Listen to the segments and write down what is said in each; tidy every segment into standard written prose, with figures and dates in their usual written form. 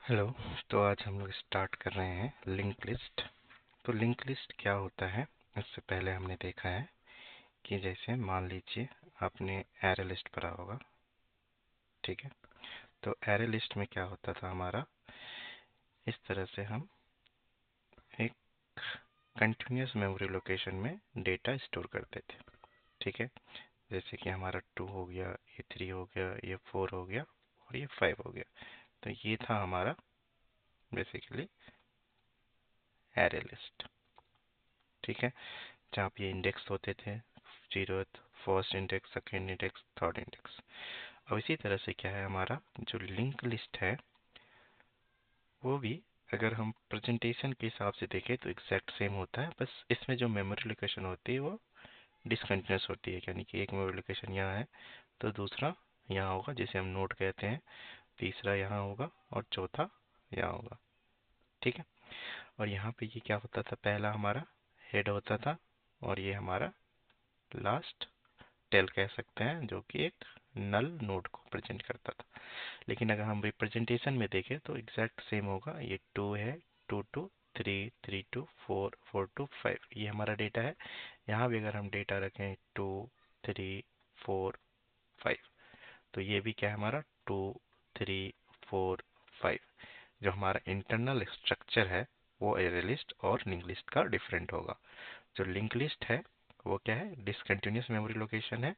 Hello. तो आज हम लोग स्टार्ट कर रहे हैं लिंक लिस्ट। तो लिंक लिस्ट क्या होता है, इससे पहले हमने देखा है कि जैसे मान लीजिए आपने एरे लिस्ट पढ़ा होगा, ठीक है। तो एरे लिस्ट में क्या होता था हमारा, इस तरह से हम एक कंटिन्यूस मेमोरी लोकेशन में डेटा स्टोर करते थे, ठीक है। जैसे कि हमारा 2 हो गया, ये 3 हो गया, ये 4 हो गया और ये 5 हो गया। तो ये था हमारा बेसिकली एरे लिस्ट, ठीक है। जहाँ पे ये इंडेक्स होते थे, zeroth, first index, second index, third index. अब इसी तरह से क्या है, हमारा जो लिंक लिस्ट है वो भी अगर हम प्रेजेंटेशन के हिसाब से देखें तो एग्जैक्ट सेम होता है, बस इसमें जो मेमोरी लोकेशन होती है वो डिसकंटिन्यूस होती है। यानी कि एक मेमोरी लोकेशन यहाँ है तो दूसरा यहाँ होगा, जिसे हम नोड कहते हैं, तीसरा यहाँ होगा और चौथा यहाँ होगा, ठीक है। और यहाँ पे ये क्या होता था, पहला हमारा हेड होता था और ये हमारा लास्ट टेल कह सकते हैं, जो कि एक नल नोड को प्रेजेंट करता था। लेकिन अगर हम रिप्रेजेंटेशन में देखें तो एग्जैक्ट सेम होगा। ये 2 है, 2 2 3 3 2 4 4 2 5, ये हमारा डेटा है। यहाँ भी अगर हम डेटा रखें 2 3 4 5, तो ये भी क्या है हमारा 2 3 4 5। जो हमारा इंटरनल स्ट्रक्चर है वो एरे लिस्ट और लिंक लिस्ट का डिफरेंट होगा। जो लिंक लिस्ट है वो क्या है, डिसकंटिन्यूस मेमोरी लोकेशन है,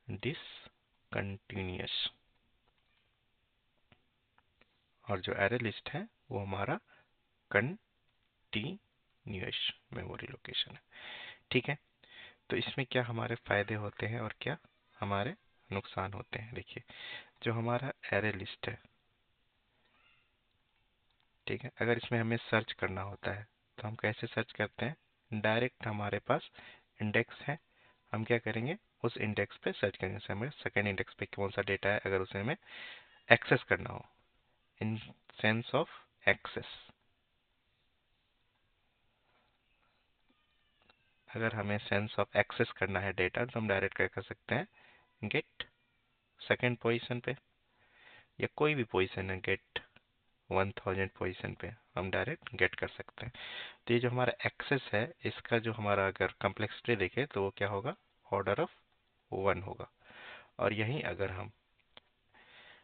डिसकंटिन्यूस। और जो एरे लिस्ट है वो हमारा कंटिन्यूस मेमोरी लोकेशन है, ठीक है। तो इसमें क्या हमारे फायदे होते हैं और क्या हमारे नुकसान होते हैं। देखिए, जो हमारा एरे लिस्ट है, ठीक है, अगर इसमें हमें सर्च करना होता है तो हम कैसे सर्च करते हैं, डायरेक्ट हमारे पास इंडेक्स है, हम क्या करेंगे, उस इंडेक्स पे सर्च करेंगे। जैसे हमें सेकेंड इंडेक्स पे कौन सा डेटा है, अगर उसे हमें एक्सेस करना हो, इन सेंस ऑफ एक्सेस, अगर हमें सेंस ऑफ एक्सेस करना है डेटा तो हम डायरेक्ट क्या कर सकते हैं, गेट सेकेंड पोजीशन पे, या कोई भी पोजीशन है, गेट 1000 पोजीशन पे हम डायरेक्ट गेट कर सकते हैं। तो ये जो हमारा एक्सेस है, इसका जो हमारा अगर कम्प्लेक्सिटी देखें तो वो क्या होगा, ऑर्डर ऑफ 1 होगा। और यहीं अगर हम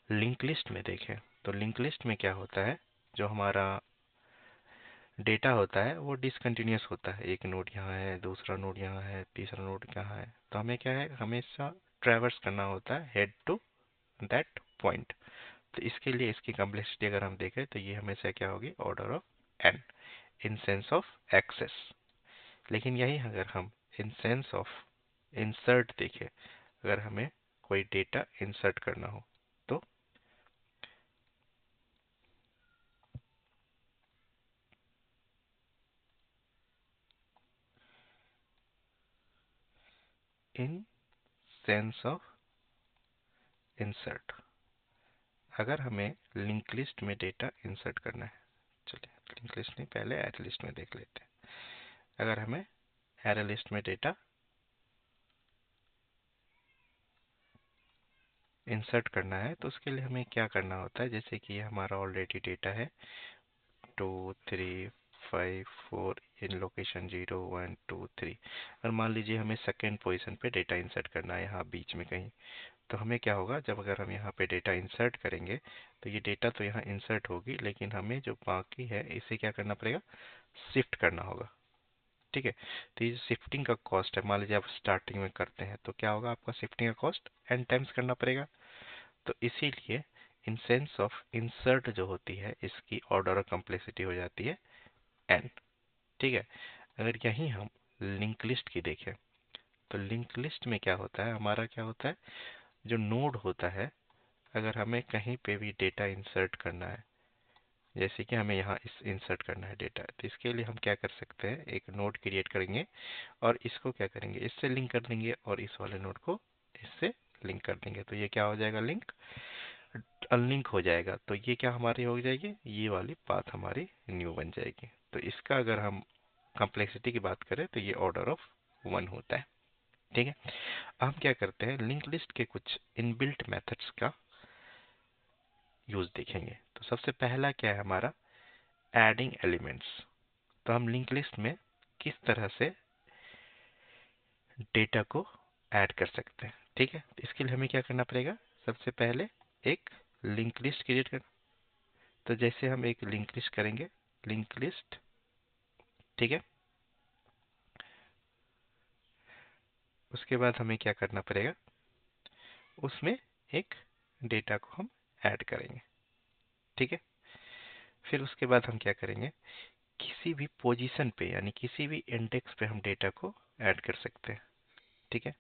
लिंक लिस्ट में देखें तो लिंक लिस्ट में क्या होता है, जो हमारा डेटा होता है वो डिसकंटिन्यूस होता है। एक नोड यहाँ है, दूसरा नोड यहाँ है, तीसरा नोड यहाँ है, तो हमें क्या है, हमेशा ट्रैवर्स करना होता है हेड टू दैट पॉइंट। तो इसके लिए इसकी कम्प्लेक्सिटी अगर हम देखें तो ये हमेशा क्या होगी, order of N, in sense of access. लेकिन यही अगर हम इन सेंस ऑफ इंसर्ट देखें, अगर हमें कोई डेटा इंसर्ट करना हो तो इन सेंस ऑफ इंसर्ट, अगर हमें लिंक लिस्ट में डेटा इंसर्ट करना है, चलिए लिंक लिस्ट नहीं, पहले एरे लिस्ट में देख लेते हैं। अगर हमें एरे लिस्ट में डेटा इंसर्ट करना है तो उसके लिए हमें क्या करना होता है, जैसे कि ये हमारा ऑलरेडी डेटा है 2 3 5 4 इन लोकेशन 0 1 2 3। और मान लीजिए हमें सेकेंड पोजीशन पे डेटा इंसर्ट करना है यहाँ बीच में कहीं, तो हमें क्या होगा, जब अगर हम यहाँ पे डेटा इंसर्ट करेंगे तो ये डेटा तो यहाँ इंसर्ट होगी, लेकिन हमें जो बाकी है इसे क्या करना पड़ेगा, शिफ्ट करना होगा, ठीक है। तो ये शिफ्टिंग का कॉस्ट है, मान लीजिए आप स्टार्टिंग में करते हैं तो क्या होगा, आपका शिफ्टिंग का कॉस्ट n टाइम्स करना पड़ेगा। तो इसीलिए इन सेंस ऑफ इंसर्ट जो होती है इसकी ऑर्डर और कम्प्लेक्सिटी हो जाती है n, ठीक है। अगर यहीं हम लिंक लिस्ट की देखें तो लिंक लिस्ट में क्या होता है, हमारा क्या होता है, जो नोड होता है, अगर हमें कहीं पे भी डेटा इंसर्ट करना है, जैसे कि हमें यहाँ इस इंसर्ट करना है डेटा, तो इसके लिए हम क्या कर सकते हैं, एक नोड क्रिएट करेंगे और इसको क्या करेंगे, इससे लिंक कर देंगे और इस वाले नोड को इससे लिंक कर देंगे। तो ये क्या हो जाएगा, लिंक अनलिंक हो जाएगा। तो ये क्या हमारी हो जाएगी, ये वाली पाथ हमारी न्यू बन जाएगी। तो इसका अगर हम कम्प्लेक्सिटी की बात करें तो ये ऑर्डर ऑफ 1 होता है, ठीक है। हम क्या करते हैं, लिंक लिस्ट के कुछ इनबिल्ट मेथड्स का यूज देखेंगे। तो सबसे पहला क्या है हमारा, एडिंग एलिमेंट्स। तो हम लिंक लिस्ट में किस तरह से डेटा को ऐड कर सकते हैं, ठीक है। इसके लिए हमें क्या करना पड़ेगा, सबसे पहले एक लिंक लिस्ट क्रिएट करना। तो जैसे हम एक लिंक लिस्ट करेंगे, लिंक लिस्ट, ठीक है। उसके बाद हमें क्या करना पड़ेगा, उसमें एक डेटा को हम ऐड करेंगे, ठीक है। फिर उसके बाद हम क्या करेंगे, किसी भी पोजीशन पे यानी किसी भी इंडेक्स पे हम डेटा को ऐड कर सकते हैं, ठीक है।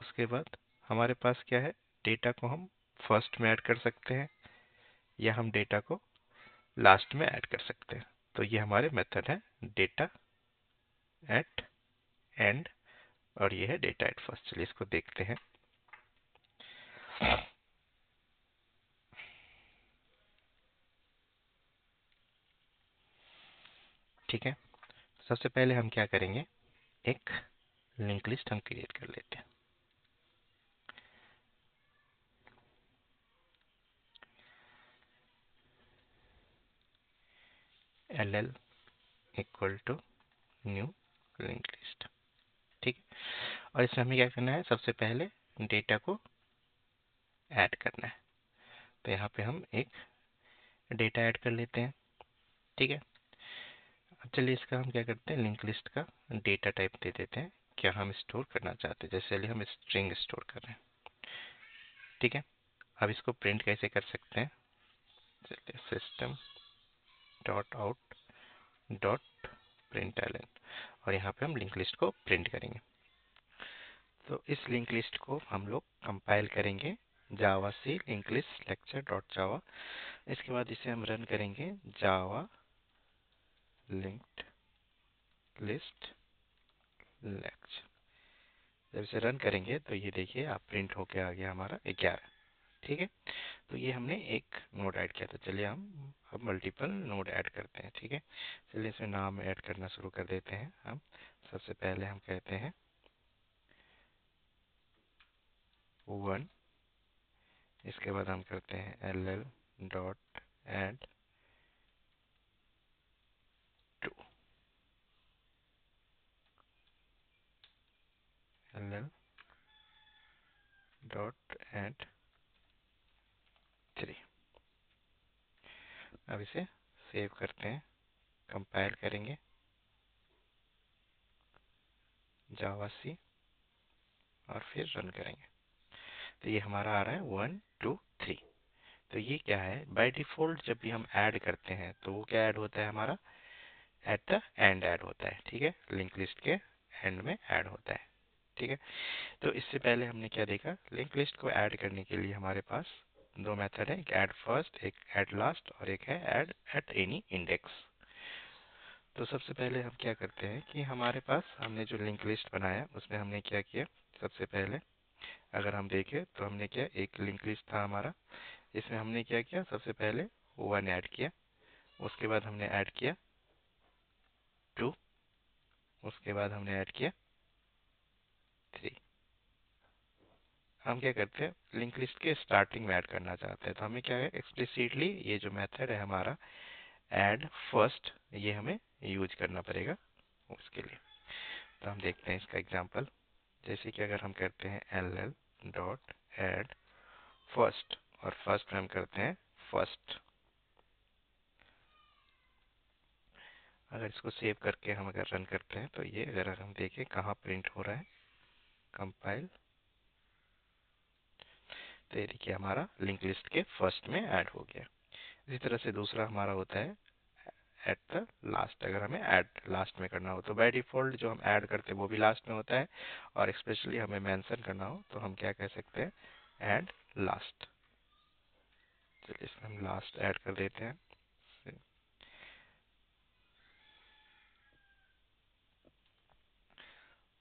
उसके बाद हमारे पास क्या है, डेटा को हम फर्स्ट में ऐड कर सकते हैं या हम डेटा को लास्ट में ऐड कर सकते हैं। तो ये हमारे मेथड है, डेटा एट एंड और ये है डेटा एट फर्स्ट। चलिए इसको देखते हैं। ठीक है, सबसे पहले हम क्या करेंगे, एक लिंक लिस्ट हम क्रिएट कर लेते हैं। ll equal to new link list, ठीक है। और इसमें हमें क्या करना है, सबसे पहले डेटा को ऐड करना है। तो यहाँ पे हम एक डेटा ऐड कर लेते हैं, ठीक है। अब चलिए इसका हम क्या करते हैं, लिंक लिस्ट का डेटा टाइप दे देते हैं, क्या हम स्टोर करना चाहते हैं। जैसे हम स्ट्रिंग स्टोर कर रहे हैं, ठीक है। अब इसको प्रिंट कैसे कर सकते हैं, चलिए system dot out dot println, और यहाँ पे हम लिंक लिस्ट को प्रिंट करेंगे। तो इस लिंक लिस्ट को हम लोग कंपाइल करेंगे javac link list lecture dot Java. इसके बाद इसे हम रन करेंगे, जावा लिंक्ड लिस्ट लेक्चर। जब इसे रन करेंगे तो ये देखिए आप प्रिंट होके आ गया हमारा 11, ठीक है। तो ये हमने एक नोड ऐड किया था। चलिए हम अब मल्टीपल नोड ऐड करते हैं, ठीक है। चलिए इसमें नाम ऐड करना शुरू कर देते हैं हम। सबसे पहले हम कहते हैं 1, इसके बाद हम करते हैं ll dot add 2, ll dot add 3। अब इसे सेव करते हैं, कंपाइल करेंगे जावा सी और फिर रन करेंगे। तो ये हमारा आ रहा है 1 2 3। तो ये क्या है, बाय डिफॉल्ट जब भी हम ऐड करते हैं तो वो क्या ऐड होता है हमारा, एट द एंड ऐड होता है, ठीक है। लिंक लिस्ट के एंड में ऐड होता है, ठीक है। तो इससे पहले हमने क्या देखा, लिंक लिस्ट को ऐड करने के लिए हमारे पास दो मेथड है, एक ऐड फर्स्ट एक ऐड लास्ट, और एक है ऐड एट एनी इंडेक्स। तो सबसे पहले हम क्या करते हैं कि हमारे पास हमने जो लिंक लिस्ट बनाया उसमें हमने क्या किया, सबसे पहले अगर हम देखें तो हमने क्या, एक लिंक लिस्ट था हमारा, इसमें हमने क्या किया, सबसे पहले 1 ऐड किया, उसके बाद हमने ऐड किया 2, उसके बाद हमने ऐड किया 3। हम क्या करते हैं, लिंक लिस्ट के स्टार्टिंग में ऐड करना चाहते हैं, तो हमें क्या है, एक्सप्लिसिटली ये जो मेथड है हमारा ऐड फर्स्ट, ये हमें यूज करना पड़ेगा उसके लिए। तो हम देखते हैं इसका एग्जांपल। जैसे कि अगर हम करते हैं ll डॉट ऐड फर्स्ट, और फर्स्ट में हम करते हैं फर्स्ट। अगर इसको सेव करके हम अगर रन करते हैं तो ये अगर हम देखें कहाँ प्रिंट हो रहा है, कंपाइल, तो ये देखिए हमारा लिंक लिस्ट के फर्स्ट में ऐड हो गया। इसी तरह से दूसरा हमारा होता है एट द लास्ट। अगर हमें ऐड लास्ट में करना हो तो बाय डिफॉल्ट जो हम ऐड करते हैं वो भी लास्ट में होता है, और स्पेशली हमें मेंशन करना हो तो हम क्या कह सकते हैं, ऐड लास्ट। चलिए इसमें हम लास्ट ऐड कर देते हैं।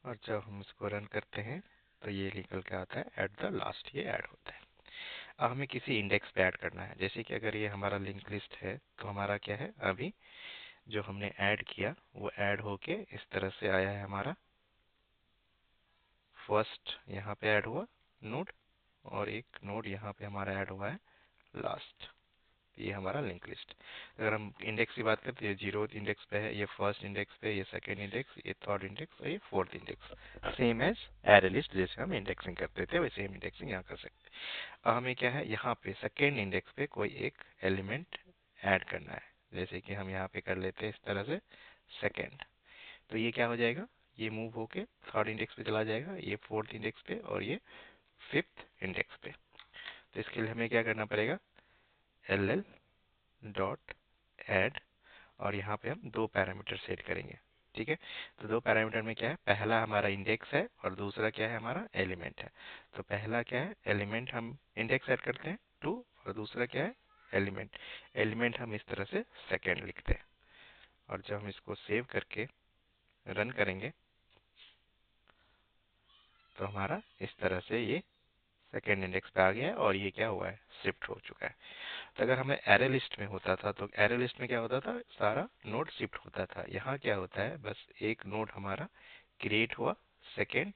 और जब हम इसको रन करते हैं तो ये निकल के आता है एट द लास्ट, ये ऐड होता है। अब हमें किसी इंडेक्स पे ऐड करना है, जैसे कि अगर ये हमारा लिंक लिस्ट है तो हमारा क्या है, अभी जो हमने ऐड किया वो ऐड होके इस तरह से आया है हमारा फर्स्ट, यहाँ पे ऐड हुआ नोड, और एक नोड यहाँ पे हमारा ऐड हुआ है लास्ट। ये हमारा लिंक लिस्ट। अगर हम इंडेक्स की बात करते हैं, ये जीरो इंडेक्स पे है, ये फर्स्ट इंडेक्स पे, ये सेकंड इंडेक्स, ये थर्ड इंडेक्स और ये fourth index. Same as array list, जैसे हम इंडेक्सिंग करते थे वैसे हम इंडेक्सिंग यहाँ कर सकते हैं। अब हमें क्या है, यहाँ पे सेकंड इंडेक्स पे कोई एक एलिमेंट ऐड करना है। जैसे कि हम यहाँ पे कर लेते हैं इस तरह से सेकंड, तो ये क्या हो जाएगा, ये मूव होके थर्ड इंडेक्स पे चला जाएगा, ये फोर्थ इंडेक्स पे और ये फिफ्थ इंडेक्स पे। तो इसके लिए हमें क्या करना पड़ेगा, एल एल डॉट ऐड, और यहाँ पे हम दो पैरामीटर सेट करेंगे। ठीक है, तो दो पैरामीटर में क्या है, पहला हमारा इंडेक्स है और दूसरा क्या है, हमारा एलिमेंट है। तो पहला क्या है, एलिमेंट हम इंडेक्स सेट करते हैं 2, और दूसरा क्या है, एलिमेंट। एलिमेंट हम इस तरह से सेकेंड लिखते हैं, और जब हम इसको सेव करके रन करेंगे तो हमारा इस तरह से ये सेकेंड इंडेक्स पे आ गया है, और ये क्या हुआ है, शिफ्ट हो चुका है। तो अगर हमें एरे लिस्ट में होता था, तो एरे लिस्ट में क्या होता था, सारा नोड शिफ्ट होता था। यहाँ क्या होता है, बस एक नोड हमारा क्रिएट हुआ सेकेंड,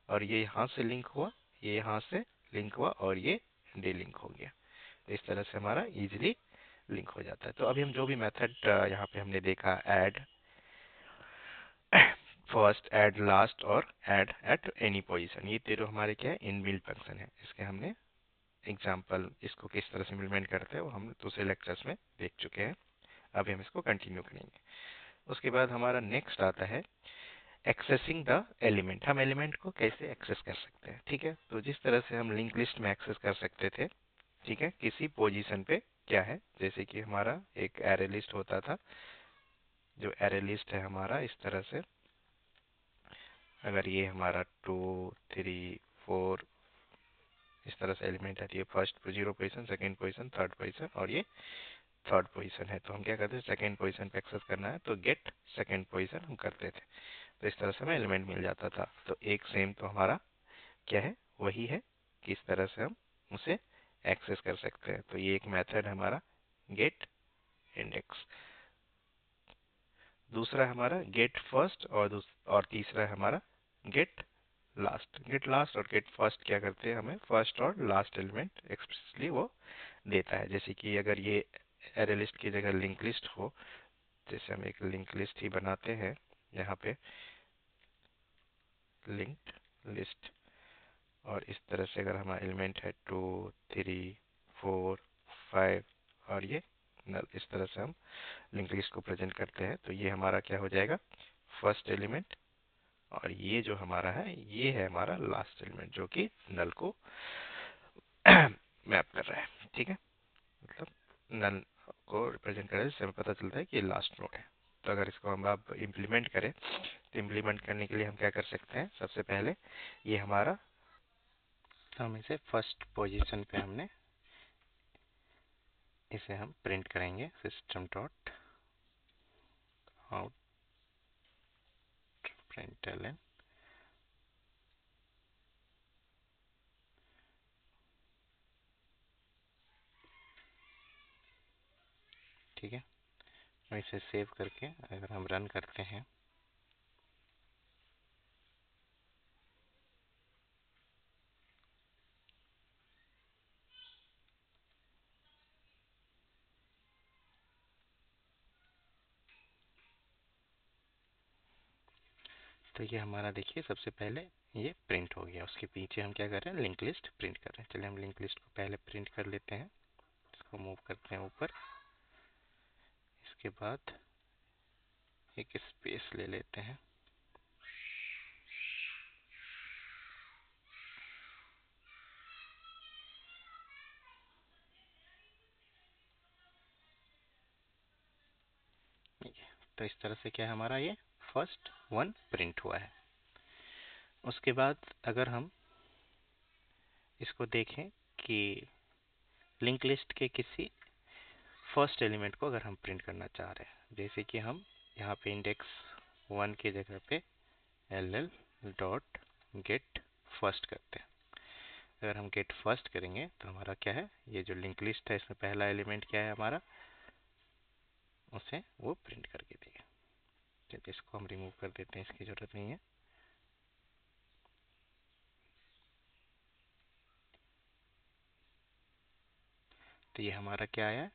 और ये यहाँ से लिंक हुआ, ये यहाँ से लिंक हुआ, और ये डीलिंक हो गया। तो इस तरह से हमारा इजीली लिंक हो जाता है। तो अभी हम जो भी मेथड यहाँ पे हमने देखा, ऐड फर्स्ट, ऐड लास्ट और ऐड एट एनी पोजीशन, ये तीनों हमारे क्या है, इनबिल्ट फंक्शन है। इसके हमने एग्जाम्पल, इसको किस तरह से इम्प्लीमेंट करते हैं वो हम दूसरे लेक्चर्स में देख चुके हैं। अभी हम इसको कंटिन्यू करेंगे। उसके बाद हमारा नेक्स्ट आता है एक्सेसिंग द एलिमेंट। हम एलिमेंट को कैसे एक्सेस कर सकते हैं। ठीक है, तो जिस तरह से हम लिंक लिस्ट में एक्सेस कर सकते थे, ठीक है, किसी पोजीशन पे क्या है, जैसे कि हमारा एक एरे लिस्ट होता था, जो एरे लिस्ट है हमारा इस तरह से, अगर ये हमारा 2 3 4 इस तरह से एलिमेंट है, तो ये first zero position, second position, third position और ये थर्ड पोजीशन है। तो हम क्या करते हैं, सेकंड पोजीशन पे एक्सेस करना है तो गेट सेकंड पोजीशन हम करते थे। तो इस तरह से हमें एलिमेंट मिल जाता था। तो एक सेम तो हमारा क्या है, वही है कि इस तरह से हम उसे एक्सेस कर सकते हैं। तो ये एक मेथड है हमारा गेट इंडेक्स। दूसरा है हमारा गेट फर्स्ट, और तीसरा है हमारा गेट लास्ट। गेट लास्ट और गेट फर्स्ट क्या करते हैं, हमें फर्स्ट और लास्ट एलिमेंट एक्सप्रेसली वो देता है। जैसे कि अगर ये एरे लिस्ट की जगह लिंक लिस्ट हो, जैसे हम एक लिंक लिस्ट ही बनाते हैं यहाँ पे, लिंक्ड लिस्ट, और इस तरह से अगर हमारा एलिमेंट है 2 3 4 5 और ये नल, इस तरह से हम लिंक लिस्ट को प्रेजेंट करते हैं। तो ये हमारा क्या हो जाएगा, फर्स्ट एलिमेंट, और ये जो हमारा है ये है हमारा लास्ट एलिमेंट, जो कि नल को मैप कर रहा है। ठीक है, मतलब नल को रिप्रेजेंट कर रहा है, जिससे हमें पता चलता है कि ये लास्ट नोड है। तो अगर इसको हम अब इम्प्लीमेंट करें, तो इम्प्लीमेंट करने के लिए हम क्या कर सकते हैं, सबसे पहले ये हमारा, तो हम इसे फर्स्ट पोजीशन पे हमने इसे हम प्रिंट करेंगे, सिस्टम डॉट आउट प्रिंटलन। ठीक है, और इसे सेव करके अगर हम रन करते हैं तो ये हमारा देखिए सबसे पहले ये प्रिंट हो गया। उसके पीछे हम क्या कर रहे हैं, लिंक लिस्ट प्रिंट कर रहे हैं। चलिए हम लिंक लिस्ट को पहले प्रिंट कर लेते हैं, इसको मूव करते हैं ऊपर। इसके बाद एक स्पेस ले लेते हैं, तो इस तरह से क्या है, हमारा ये फर्स्ट वन प्रिंट हुआ है। उसके बाद अगर हम इसको देखें कि लिंक लिस्ट के किसी फर्स्ट एलिमेंट को अगर हम प्रिंट करना चाह रहे हैं, जैसे कि हम यहाँ पे इंडेक्स 1 की जगह पे L L dot get first करते हैं। अगर हम गेट फर्स्ट करेंगे तो हमारा क्या है, ये जो लिंक लिस्ट है इसमें पहला एलिमेंट क्या है हमारा, उसे वो प्रिंट करके देगा। चलिए इसको हम रिमूव कर देते हैं, इसकी ज़रूरत नहीं है। तो ये हमारा क्या आया,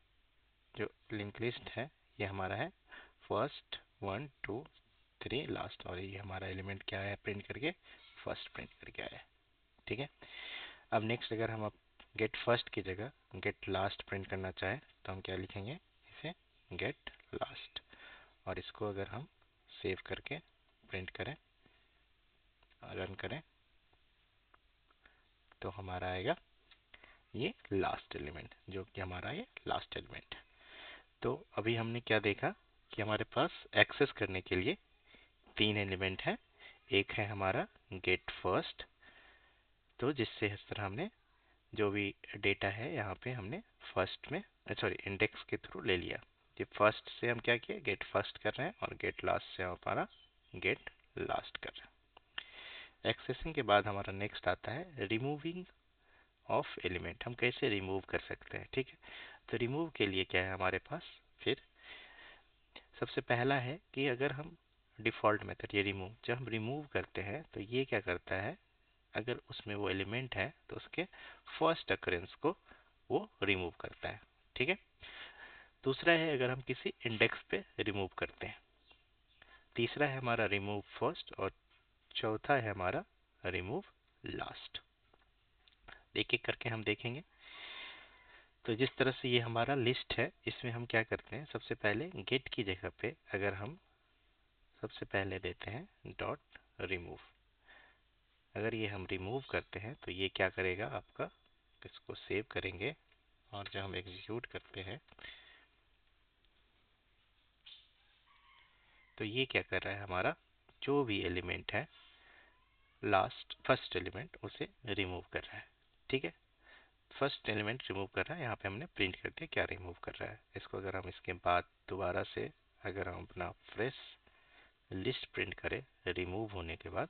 जो लिंक लिस्ट है ये हमारा है फर्स्ट 1 2 3 लास्ट, और ये हमारा एलिमेंट क्या है प्रिंट करके फर्स्ट प्रिंट करके आया है। ठीक है। अब नेक्स्ट अगर हम अब गेट फर्स्ट की जगह गेट लास्ट प्रिंट करना चाहे तो हम क्या लिखेंगे, इसे गेट लास्ट, और इसको अगर हम सेव करके प्रिंट करें और रन करें तो हमारा आएगा ये लास्ट एलिमेंट, जो कि हमारा ये लास्ट एलिमेंट है। तो अभी हमने क्या देखा कि हमारे पास एक्सेस करने के लिए 3 एलिमेंट है। एक है हमारा गेट फर्स्ट, तो जिससे इस तरह हमने जो भी डेटा है यहाँ पे हमने फर्स्ट में सॉरी इंडेक्स के थ्रू ले लिया। ये फर्स्ट से हम क्या किए, गेट फर्स्ट कर रहे हैं, और गेट लास्ट से हम हमारा गेट लास्ट कर रहे हैं। एक्सेसिंग के बाद हमारा नेक्स्ट आता है रिमूविंग ऑफ एलिमेंट, हम कैसे रिमूव कर सकते हैं। ठीक है। तो रिमूव के लिए क्या है हमारे पास, फिर सबसे पहला है कि अगर हम डिफ़ॉल्ट मेथड ये रिमूव, जब हम रिमूव करते हैं तो ये क्या करता है, अगर उसमें वो एलिमेंट है तो उसके फर्स्ट अकरेंस को वो रिमूव करता है। ठीक है। दूसरा है अगर हम किसी इंडेक्स पे रिमूव करते हैं। तीसरा है हमारा रिमूव फर्स्ट, और चौथा है हमारा रिमूव लास्ट। एक एक करके हम देखेंगे। तो जिस तरह से ये हमारा लिस्ट है, इसमें हम क्या करते हैं, सबसे पहले गेट की जगह पे अगर हम सबसे पहले देते हैं डॉट रिमूव, अगर ये हम रिमूव करते हैं तो ये क्या करेगा आपका, इसको सेव करेंगे और जब हम एग्जीक्यूट करते हैं तो ये क्या कर रहा है, हमारा जो भी एलिमेंट है लास्ट फर्स्ट एलिमेंट उसे रिमूव कर रहा है। ठीक है। फर्स्ट एलिमेंट रिमूव कर रहा है, यहाँ पे हमने प्रिंट कर दिया क्या रिमूव कर रहा है। इसको अगर हम इसके बाद दोबारा से अगर हम अपना फ्रेश लिस्ट प्रिंट करें रिमूव होने के बाद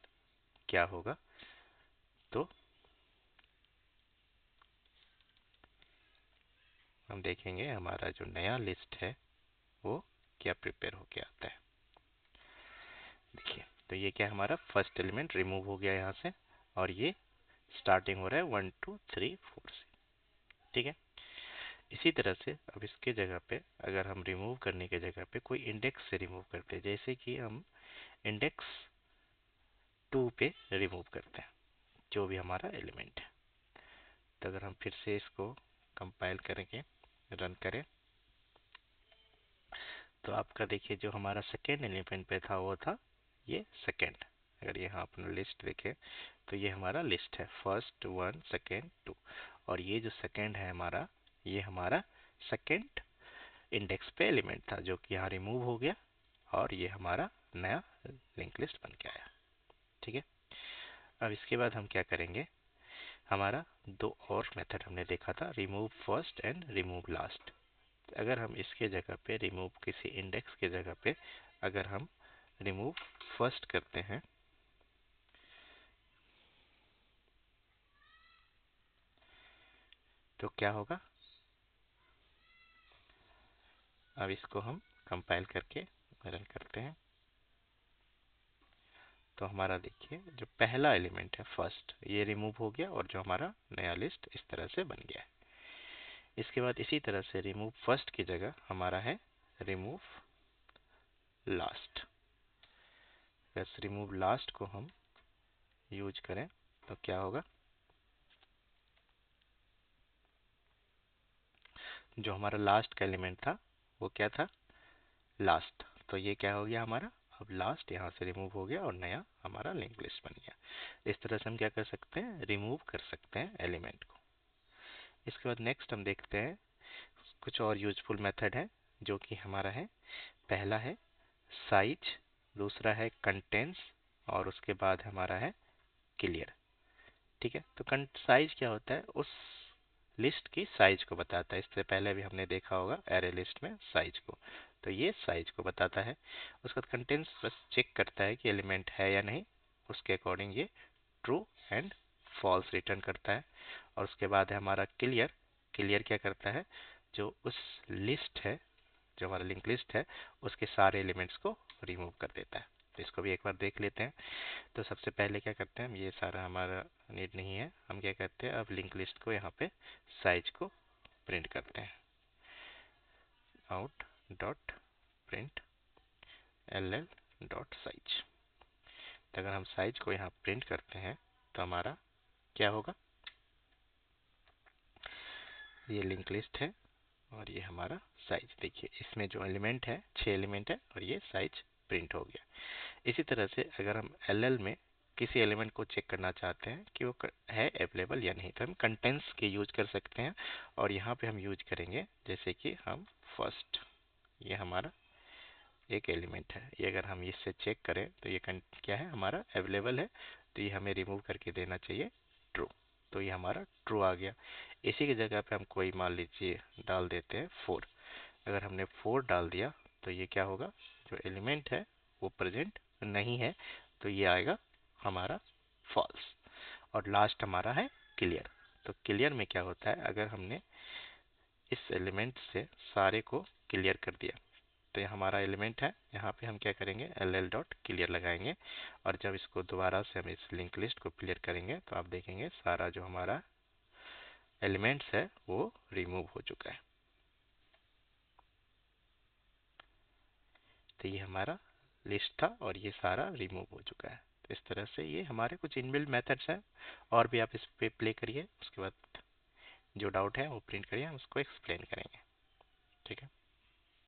क्या होगा, तो हम देखेंगे हमारा जो नया लिस्ट है वो क्या प्रिपेयर होके आता है। देखिए, तो ये क्या हमारा फर्स्ट एलिमेंट रिमूव हो गया यहाँ से, और ये स्टार्टिंग हो रहा है 1 2 3 4 से। ठीक है। इसी तरह से अब इसके जगह पे अगर हम रिमूव करने के जगह पे कोई इंडेक्स से रिमूव करते हैं, जैसे कि हम इंडेक्स 2 पे रिमूव करते हैं जो भी हमारा एलिमेंट है, तो अगर हम फिर से इसको कंपाइल करेंगे रन करें तो आपका देखिए जो हमारा सेकेंड एलिमेंट पे था वो था ये सेकेंड। अगर यहाँ अपना लिस्ट देखें तो ये हमारा लिस्ट है फर्स्ट 1 सेकेंड 2, और ये जो सेकेंड है हमारा ये हमारा सेकेंड इंडेक्स पे एलिमेंट था जो कि यहाँ रिमूव हो गया, और ये हमारा नया लिंक लिस्ट बन के आया। ठीक है। अब इसके बाद हम क्या करेंगे, हमारा दो और मेथड हमने देखा था, remove first and remove last. अगर हम इसके जगह पे रिमूव किसी इंडेक्स के जगह पे अगर हम रिमूव फर्स्ट करते हैं तो क्या होगा, अब इसको हम कंपाइल करके रन करते हैं तो हमारा देखिए जो पहला एलिमेंट है फर्स्ट ये रिमूव हो गया, और जो हमारा नया लिस्ट इस तरह से बन गया है। इसके बाद इसी तरह से रिमूव फर्स्ट की जगह हमारा है रिमूव लास्ट। बस रिमूव लास्ट को हम यूज करें तो क्या होगा, जो हमारा लास्ट का एलिमेंट था वो क्या था लास्ट, तो ये क्या हो गया हमारा, अब लास्ट यहाँ से रिमूव हो गया और नया हमारा लिंक लिस्ट बन गया। इस तरह से हम क्या कर सकते हैं, रिमूव कर सकते हैं एलिमेंट को। इसके बाद नेक्स्ट हम देखते हैं कुछ और यूजफुल मेथड है जो कि हमारा है, पहला है साइज, दूसरा है कंटेंट्स, और उसके बाद हमारा है क्लियर। ठीक है। तो साइज क्या होता है, उस लिस्ट की साइज को बताता है। इससे पहले भी हमने देखा होगा एरे लिस्ट में साइज को, तो ये साइज को बताता है। उसके बाद कंटेंट्स बस चेक करता है कि एलिमेंट है या नहीं, उसके अकॉर्डिंग ये ट्रू एंड फॉल्स रिटर्न करता है। और उसके बाद है हमारा क्लियर, क्लियर क्या करता है, जो उस लिस्ट है जो हमारा लिंक लिस्ट है उसके सारे एलिमेंट्स को रिमूव कर देता है। तो इसको भी एक बार देख लेते हैं। तो सबसे पहले क्या करते हैं, हम ये सारा हमारा नीड नहीं है, हम क्या करते हैं अब लिंक लिस्ट को यहाँ पे साइज को प्रिंट करते हैं, out dot print ll dot size. तो अगर हम साइज को यहाँ प्रिंट करते हैं तो हमारा क्या होगा, ये लिंक लिस्ट है और ये हमारा साइज। देखिए इसमें जो एलिमेंट है 6 एलिमेंट है और ये साइज प्रिंट हो गया। इसी तरह से अगर हम LL में किसी एलिमेंट को चेक करना चाहते हैं कि वो है अवेलेबल या नहीं, तो हम कंटेंट्स के यूज कर सकते हैं। और यहाँ पे हम यूज करेंगे जैसे कि हम फर्स्ट, ये हमारा एक एलिमेंट है, ये अगर हम इससे चेक करें तो ये क्या है, हमारा अवेलेबल है, तो ये हमें रिमूव करके देना चाहिए ट्रू। तो ये हमारा ट्रू आ गया। इसी की जगह पे हम कोई मान लीजिए डाल देते हैं 4। अगर हमने 4 डाल दिया तो ये क्या होगा, जो एलिमेंट है वो प्रेजेंट नहीं है, तो ये आएगा हमारा फॉल्स। और लास्ट हमारा है क्लियर। तो क्लियर में क्या होता है, अगर हमने इस एलिमेंट से सारे को क्लियर कर दिया तो ये हमारा एलिमेंट है, यहाँ पे हम क्या करेंगे ll डॉट क्लियर लगाएंगे। और जब इसको दोबारा से हम इस लिंक लिस्ट को क्लियर करेंगे तो आप देखेंगे सारा जो हमारा एलिमेंट्स है वो रिमूव हो चुका है। तो ये हमारा लिस्ट था और ये सारा रिमूव हो चुका है। तो इस तरह से ये हमारे कुछ इनबिल्ट मेथड्स हैं। और भी आप इस पे प्ले करिए, उसके बाद जो डाउट है वो प्रिंट करिए, हम उसको एक्सप्लेन करेंगे। ठीक है।